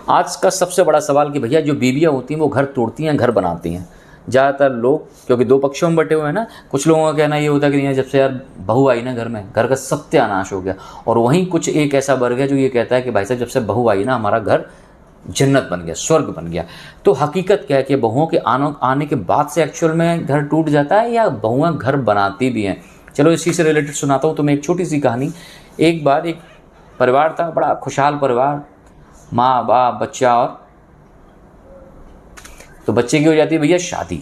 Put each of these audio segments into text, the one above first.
आज का सबसे बड़ा सवाल कि भैया जो बीवियाँ होती हैं वो घर तोड़ती हैं घर बनाती हैं। ज़्यादातर लोग, क्योंकि दो पक्षों में बटे हुए हैं ना, कुछ लोगों का कहना ये होता है कि नहीं जब से यार बहू आई ना घर में, घर का सत्यानाश हो गया। और वहीं कुछ एक ऐसा वर्ग है जो ये कहता है कि भाई साहब जब से बहू आई ना हमारा घर जन्नत बन गया, स्वर्ग बन गया। तो हकीकत क्या है कि बहुओं के आने के बाद से एक्चुअल में घर टूट जाता है या बहुएं घर बनाती भी हैं? चलो इसी से रिलेटेड सुनाता हूँ तुम्हें एक छोटी सी कहानी। एक बार एक परिवार था, बड़ा खुशहाल परिवार, माँ बाप बच्चा। और तो बच्चे की हो जाती है भैया शादी।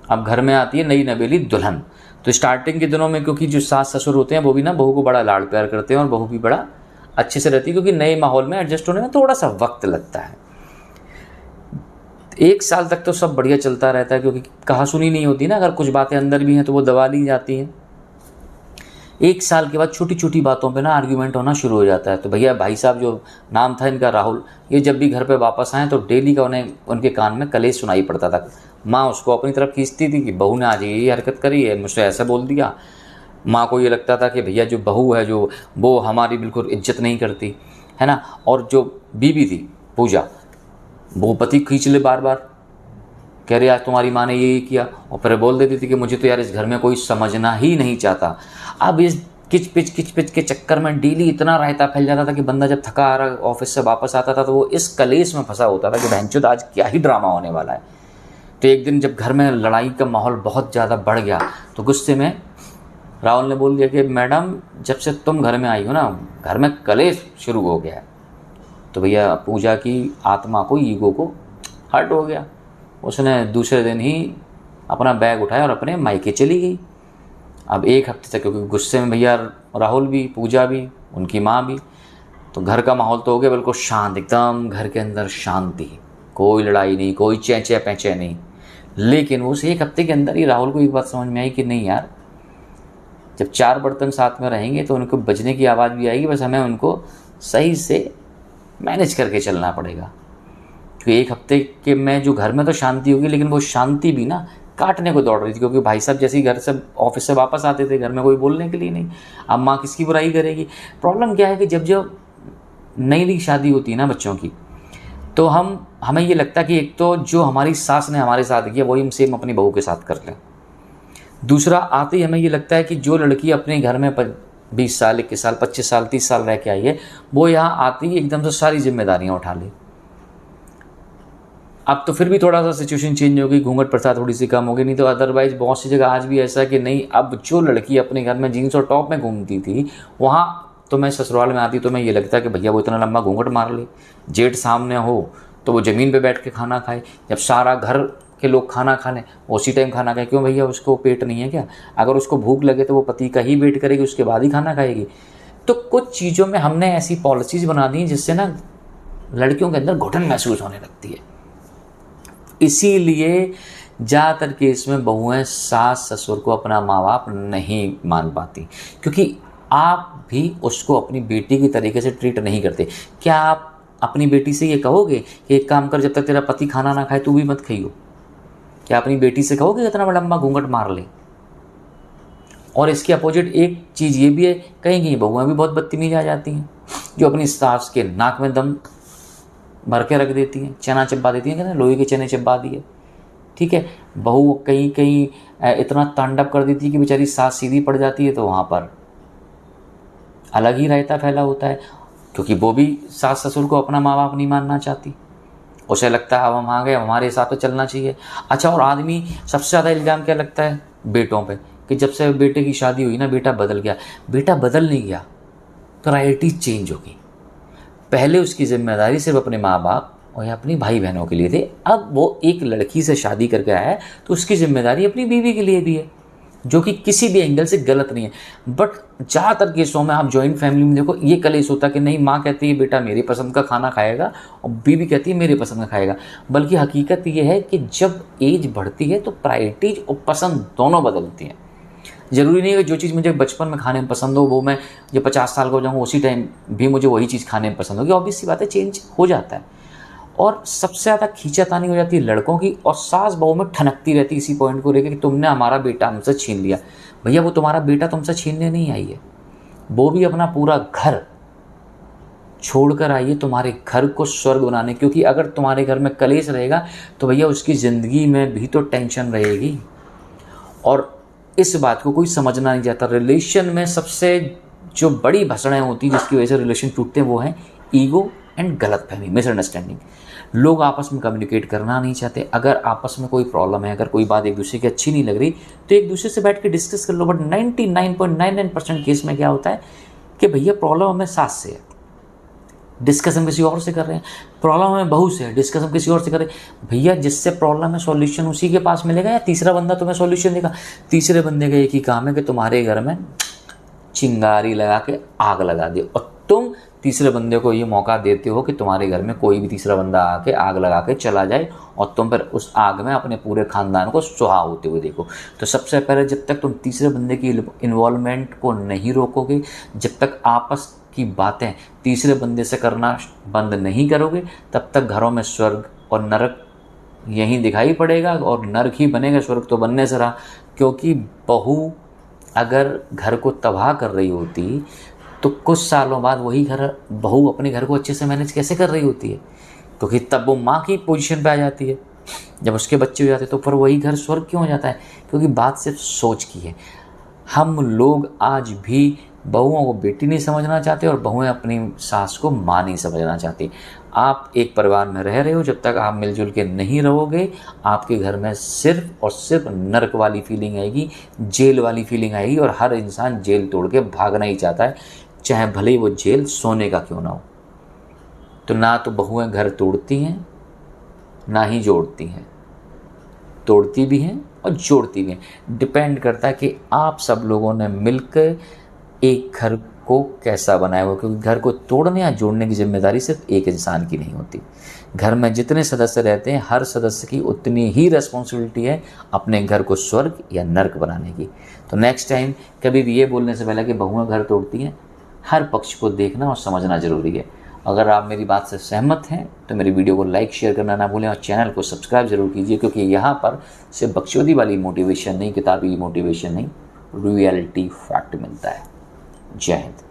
अब घर में आती है नई नवेली दुल्हन। तो स्टार्टिंग के दिनों में क्योंकि जो सास ससुर होते हैं वो भी ना बहू को बड़ा लाड़ प्यार करते हैं और बहू भी बड़ा अच्छे से रहती है, क्योंकि नए माहौल में एडजस्ट होने में थोड़ा सा वक्त लगता है। 1 साल तक तो सब बढ़िया चलता रहता है, क्योंकि कहा सुनी नहीं होती ना, अगर कुछ बातें अंदर भी हैं तो वो दबा ली जाती हैं। 1 साल के बाद छोटी छोटी बातों पे ना आर्ग्यूमेंट होना शुरू हो जाता है। तो भैया भाई साहब, जो नाम था इनका राहुल, ये जब भी घर पे वापस आए तो डेली का उन्हें उनके कान में कलेश सुनाई पड़ता था। माँ उसको अपनी तरफ खींचती थी कि बहू ने आज ये हरकत करी है, मुझसे ऐसा बोल दिया। माँ को ये लगता था कि भैया जो बहू है जो वो हमारी बिल्कुल इज्जत नहीं करती है ना। और जो बीवी थी पूजा, वो पति खींच ले बार बार, कह रहे आज तुम्हारी माँ ने ये किया, और फिर बोल देती थी कि मुझे तो यार इस घर में कोई समझना ही नहीं चाहता। अब इस किच पिच के चक्कर में डेली इतना रायता फैल जाता था कि बंदा जब थका आ रहा ऑफिस से वापस आता था तो वो इस कलेश में फंसा होता था कि बहनचोद आज क्या ही ड्रामा होने वाला है। तो एक दिन जब घर में लड़ाई का माहौल बहुत ज़्यादा बढ़ गया तो गुस्से में राहुल ने बोल दिया कि मैडम जब से तुम घर में आई हो ना घर में कलेश शुरू हो गया है। तो भैया पूजा की आत्मा को, ईगो को हर्ट हो गया। उसने दूसरे दिन ही अपना बैग उठाया और अपने मायके चली गई। अब 1 हफ्ते तक, क्योंकि गुस्से में भैया राहुल भी, पूजा भी, उनकी माँ भी, तो घर का माहौल तो हो गया बिल्कुल शांत, एकदम घर के अंदर शांति, कोई लड़ाई नहीं, कोई चैंचे पैंचे नहीं। लेकिन उस 1 हफ्ते के अंदर ही राहुल को एक बात समझ में आई कि नहीं यार, जब 4 बर्तन साथ में रहेंगे तो उनको बजने की आवाज़ भी आएगी, बस हमें उनको सही से मैनेज करके चलना पड़ेगा। क्योंकि 1 हफ्ते के में जो घर में तो शांति होगी, लेकिन वो शांति भी ना काटने को दौड़ रही थी, क्योंकि भाई साहब जैसे ही घर से ऑफिस से वापस आते थे घर में कोई बोलने के लिए नहीं। अब माँ किसकी बुराई करेगी। प्रॉब्लम क्या है कि जब जब नई नई शादी होती है ना बच्चों की, तो हमें ये लगता है कि एक तो जो हमारी सास ने हमारे साथ किया वही हम सेम अपनी बहू के साथ कर लें। दूसरा, आते ही हमें ये लगता है कि जो लड़की अपने घर में 20 साल, 21 साल, 25 साल, 30 साल रह के आई है, वो यहाँ आती ही एकदम से सारी जिम्मेदारियाँ उठा ले। अब तो फिर भी थोड़ा सा सिचुएशन चेंज होगी, घूंघट प्रथा थोड़ी सी कम होगी, नहीं तो अदरवाइज बहुत सी जगह आज भी ऐसा कि नहीं। अब जो लड़की अपने घर में जीन्स और टॉप में घूमती थी, वहाँ तो मैं ससुराल में आती तो मैं ये लगता कि भैया वो इतना लंबा घूंघट मार ले, जेठ सामने हो तो वो ज़मीन पे बैठ के खाना खाए, जब सारा घर के लोग खाना खा लें उसी टाइम खाना खाए। क्यों भैया, उसको पेट नहीं है क्या? अगर उसको भूख लगे तो वो पति का ही वेट करेगी, उसके बाद ही खाना खाएगी। तो कुछ चीज़ों में हमने ऐसी पॉलिसीज़ बना दी जिससे ना लड़कियों के अंदर घुटन महसूस होने लगती है। इसीलिए ज़्यादातर केस में बहुएं सास ससुर को अपना माँ बाप नहीं मान पाती, क्योंकि आप भी उसको अपनी बेटी की तरीके से ट्रीट नहीं करते। क्या आप अपनी बेटी से ये कहोगे कि एक काम कर, जब तक तेरा पति खाना ना खाए तू भी मत खाइयो? क्या अपनी बेटी से कहोगे इतना बड़ा लंबा घूंघट मार ले? और इसके अपोजिट एक चीज़ ये भी है, कहीं कहीं बहुएं भी बहुत बदतमीज आ जाती हैं, जो अपनी सास के नाक में दम भर के रख देती हैं, चना चिपा देती हैं, कहते हैं लोहे के चने चिपा दिए। ठीक है, बहू कहीं कहीं इतना तांडव कर देती है कि बेचारी सास सीधी पड़ जाती है, तो वहाँ पर अलग ही रायता फैला होता है, क्योंकि वो भी सास ससुर को अपना माँ बाप नहीं मानना चाहती। उसे लगता है अब हम आ गए, हमारे हिसाब से चलना चाहिए। अच्छा, और आदमी सबसे ज़्यादा इल्ज़ाम क्या लगता है बेटों पे, कि जब से बेटे की शादी हुई ना बेटा बदल गया। बेटा बदल नहीं गया, प्रायोरिटीज चेंज हो गई। पहले उसकी जिम्मेदारी सिर्फ अपने माँ बाप और या अपनी भाई बहनों के लिए थे, अब वो एक लड़की से शादी करके आया है तो उसकी जिम्मेदारी अपनी बीवी के लिए भी है, जो कि किसी भी एंगल से गलत नहीं है। बट ज़्यादातर केसों में आप जॉइंट फैमिली में देखो ये कलेश होता कि नहीं, माँ कहती है बेटा मेरी पसंद का खाना खाएगा और बीवी कहती है मेरे पसंद का खाएगा। बल्कि हकीकत ये है कि जब एज बढ़ती है तो प्रायोरिटीज और पसंद दोनों बदलती हैं। ज़रूरी नहीं है कि जो चीज़ मुझे बचपन में खाने में पसंद हो वो मैं जब 50 साल का हो जाऊँगा उसी टाइम भी मुझे वही चीज़ खाने में पसंद होगी। ऑब्वियस सी बात है, चेंज हो जाता है। और सबसे ज़्यादा खींचातानी हो जाती है लड़कों की, और सास बहू में ठनकती रहती है इसी पॉइंट को लेकर कि तुमने हमारा बेटा हमसे छीन लिया। भैया वो तुम्हारा बेटा तुमसे छीनने नहीं आई है, वो भी अपना पूरा घर छोड़कर आइए तुम्हारे घर को स्वर्ग बनाने, क्योंकि अगर तुम्हारे घर में कलेश रहेगा तो भैया उसकी ज़िंदगी में भी तो टेंशन रहेगी। और इस बात को कोई समझना नहीं चाहता। रिलेशन में सबसे जो बड़ी भसड़ें होती हैं जिसकी वजह से रिलेशन टूटते हैं वो हैं ईगो एंड गलतफहमी, मिसअंडरस्टैंडिंग। लोग आपस में कम्युनिकेट करना नहीं चाहते। अगर आपस में कोई प्रॉब्लम है, अगर कोई बात एक दूसरे की अच्छी नहीं लग रही तो एक दूसरे से बैठ के डिस्कस कर लो। बट 99.99% केस में क्या होता है कि भैया प्रॉब्लम हमें सास से है, डिस्कस हम किसी और से कर रहे हैं। प्रॉब्लम हमें बहू से है, डिस्कस हम किसी और से कर रहे हैं। भैया जिससे प्रॉब्लम है सॉल्यूशन उसी के पास मिलेगा, या तीसरा बंदा तुम्हें सॉल्यूशन देगा? तीसरे बंदे का एक ही काम है कि तुम्हारे घर में चिंगारी लगा के आग लगा दे, और तुम तीसरे बंदे को ये मौका देते हो कि तुम्हारे घर में कोई भी तीसरा बंदा आके आग लगा के चला जाए और तुम फिर उस आग में अपने पूरे खानदान को सुहा होते हुए देखो। तो सबसे पहले जब तक तुम तीसरे बंदे की इन्वॉल्वमेंट को नहीं रोकोगे, जब तक आपस की बातें तीसरे बंदे से करना बंद नहीं करोगे, तब तक घरों में स्वर्ग और नरक यहीं दिखाई पड़ेगा, और नरक ही बनेगा, स्वर्ग तो बनने से रहा। क्योंकि बहू अगर घर को तबाह कर रही होती तो कुछ सालों बाद वही घर बहू अपने घर को अच्छे से मैनेज कैसे कर रही होती है? क्योंकि तब वो माँ की पोजीशन पे आ जाती है। जब उसके बच्चे हो जाते हैं तो फिर वही घर स्वर्ग क्यों हो जाता है? क्योंकि बात सिर्फ सोच की है। हम लोग आज भी बहुओं को बेटी नहीं समझना चाहते और बहुएं अपनी सास को माँ नहीं समझना चाहती। आप एक परिवार में रह रहे हो, जब तक आप मिलजुल के नहीं रहोगे आपके घर में सिर्फ और सिर्फ नरक वाली फीलिंग आएगी, जेल वाली फीलिंग आएगी, और हर इंसान जेल तोड़ के भागना ही चाहता है, चाहे भले ही वो जेल सोने का क्यों ना हो। तो ना तो बहुएं घर तोड़ती हैं ना ही जोड़ती हैं, तोड़ती भी हैं और जोड़ती भी हैं। डिपेंड करता है कि आप सब लोगों ने मिलकर एक घर को कैसा बनाया हुआ, क्योंकि घर को तोड़ने या जोड़ने की जिम्मेदारी सिर्फ एक इंसान की नहीं होती। घर में जितने सदस्य रहते हैं हर सदस्य की उतनी ही रिस्पॉन्सिबिलिटी है अपने घर को स्वर्ग या नर्क बनाने की। तो नेक्स्ट टाइम कभी भी ये बोलने से पहले कि बहुएं घर तोड़ती हैं, हर पक्ष को देखना और समझना ज़रूरी है। अगर आप मेरी बात से सहमत हैं तो मेरी वीडियो को लाइक शेयर करना ना भूलें और चैनल को सब्सक्राइब जरूर कीजिए, क्योंकि यहाँ पर सिर्फ बकचोदी वाली मोटिवेशन नहीं, किताबी मोटिवेशन नहीं, रियलिटी फैक्ट मिलता है। जय हिंद।